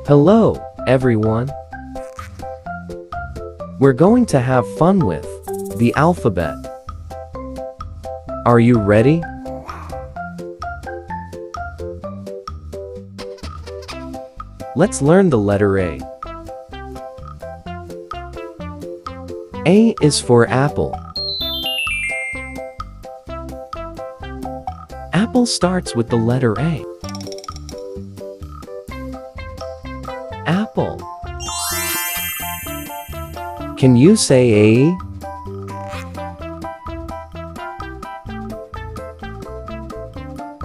Hello, everyone. We're going to have fun with the alphabet. Are you ready? Let's learn the letter A. A is for apple. Apple starts with the letter A. Apple. Can you say A?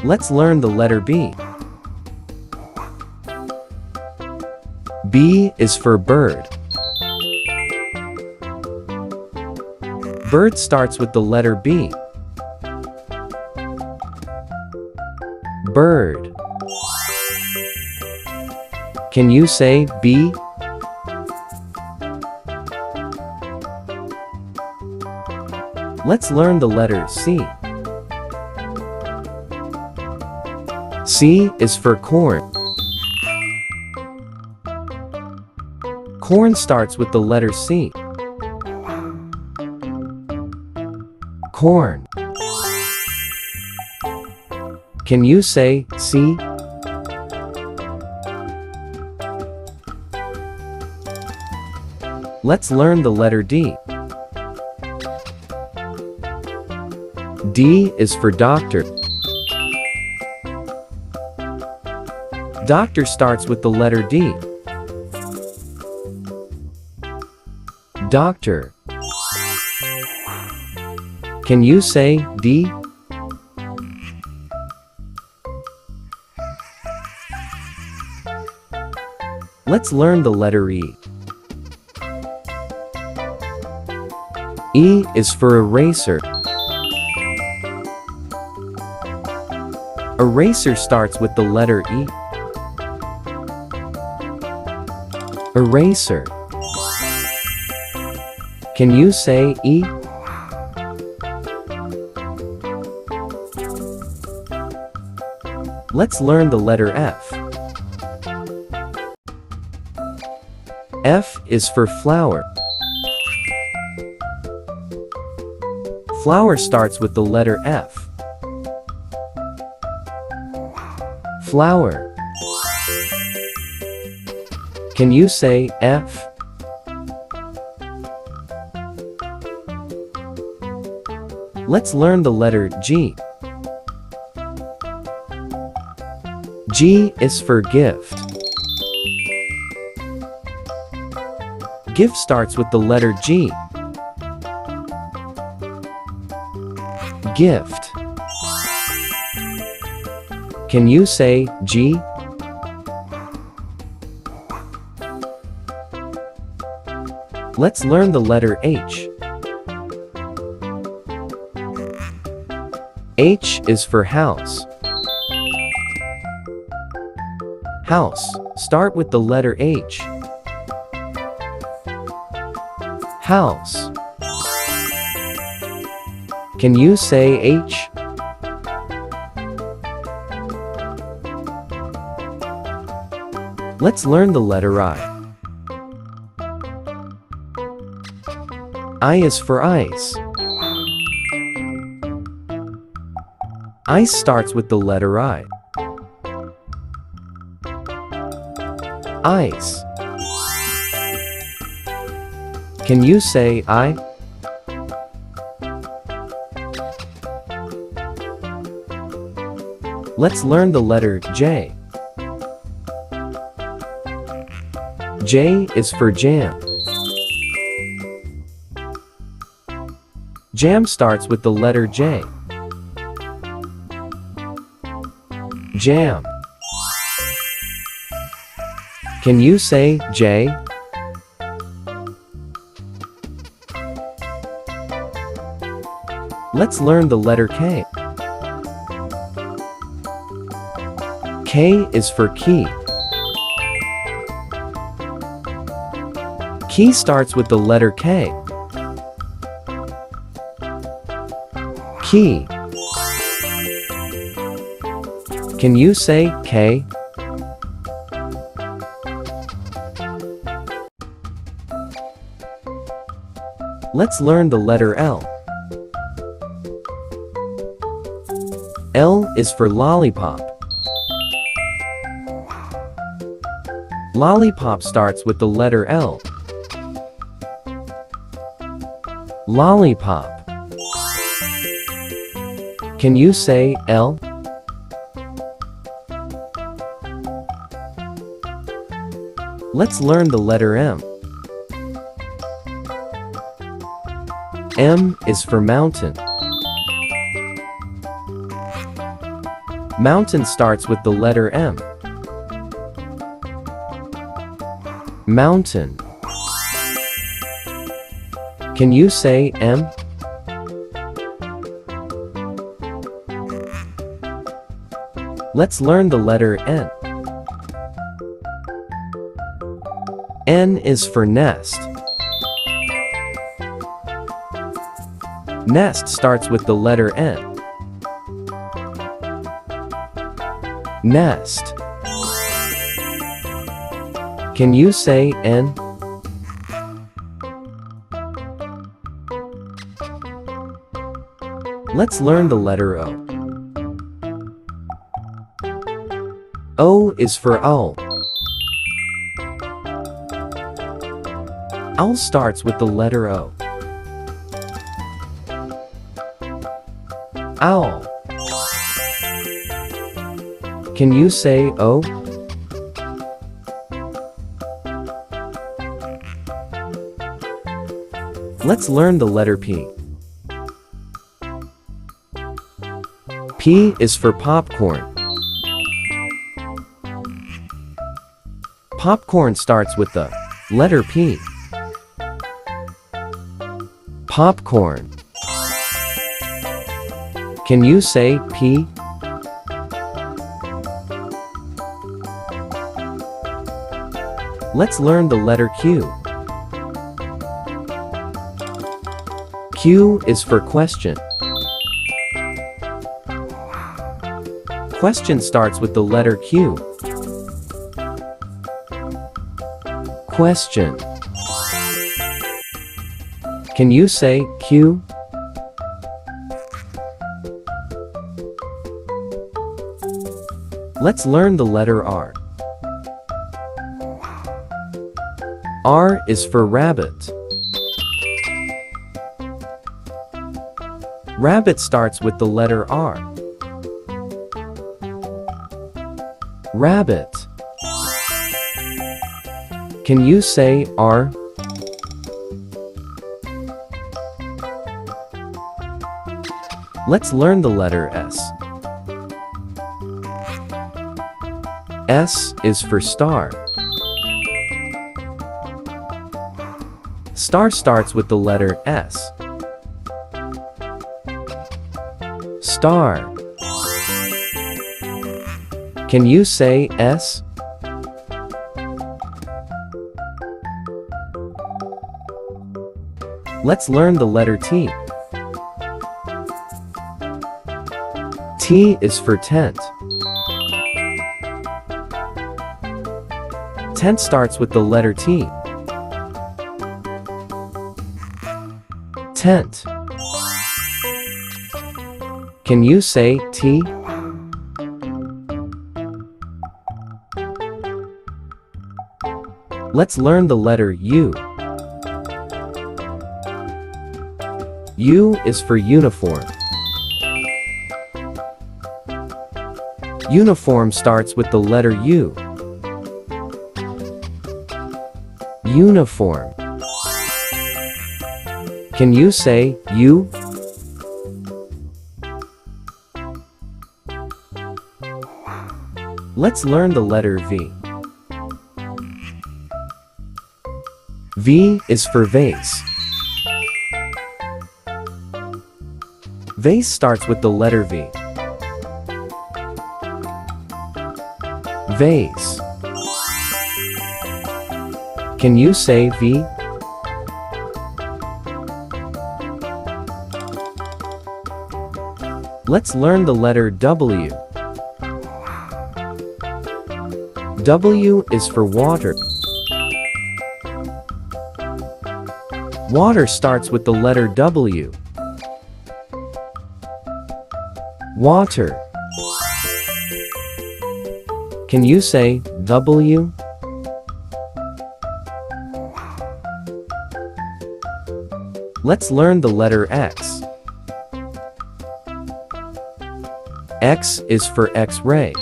Let's learn the letter B. B is for bird. Bird starts with the letter B. Bird. Can you say B? Let's learn the letter C. C is for corn. Corn starts with the letter C. Corn. Can you say C? Let's learn the letter D. D is for doctor. Doctor starts with the letter D. Doctor. Can you say D? Let's learn the letter E. E is for eraser. Eraser starts with the letter E. Eraser. Can you say E? Let's learn the letter F. F is for flower. Flower starts with the letter F. Flower. Can you say F? Let's learn the letter G. G is for gift. Gift starts with the letter G. Gift. Can you say G? Let's learn the letter H. H is for house. House. Start with the letter H. House. Can you say H? Let's learn the letter I. I is for ice. Ice starts with the letter I. Ice. Can you say I? Let's learn the letter J. J is for jam. Jam starts with the letter J. Jam. Can you say J? Let's learn the letter K. K is for key. Key starts with the letter K. Key. Can you say K? Let's learn the letter L. L is for lollipop. Lollipop starts with the letter L. Lollipop. Can you say L? Let's learn the letter M. M is for mountain. Mountain starts with the letter M. Mountain. Can you say M? Let's learn the letter N. N is for nest. Nest starts with the letter N. Nest. Can you say N? Let's learn the letter O. O is for owl. Owl starts with the letter O. Owl. Can you say O? Let's learn the letter P. P is for popcorn. Popcorn starts with the letter P. Popcorn. Can you say P? Let's learn the letter Q. Q is for question. Question starts with the letter Q. Question. Can you say Q? Let's learn the letter R. R is for rabbit. Rabbit starts with the letter R. Rabbit. Can you say R? Let's learn the letter S. S is for star. Star starts with the letter S. Star. Can you say S? Let's learn the letter T. T is for tent. Tent starts with the letter T. Tent. Can you say T? Let's learn the letter U. U is for uniform. Uniform starts with the letter U. Uniform. Can you say U? Let's learn the letter V. V is for vase. Vase starts with the letter V. Vase. Can you say V? Let's learn the letter W. W is for water. Water starts with the letter W. Water. Can you say W? Let's learn the letter X. X is for X-ray.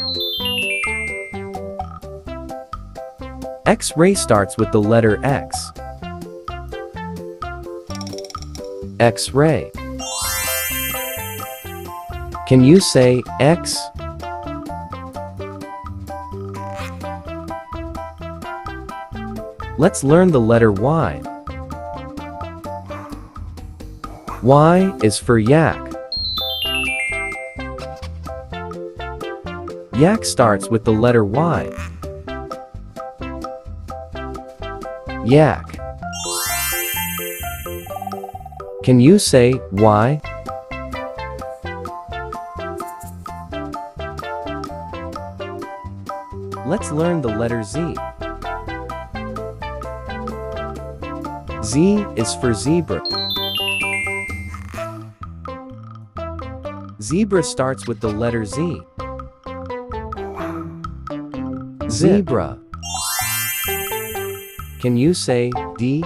X-ray starts with the letter X. X-ray. Can you say X? Let's learn the letter Y. Y is for yak. Yak starts with the letter Y. Yak. Can you say Y? Let's learn the letter Z. Z is for zebra. Zebra starts with the letter Z. Zebra. Can you say D?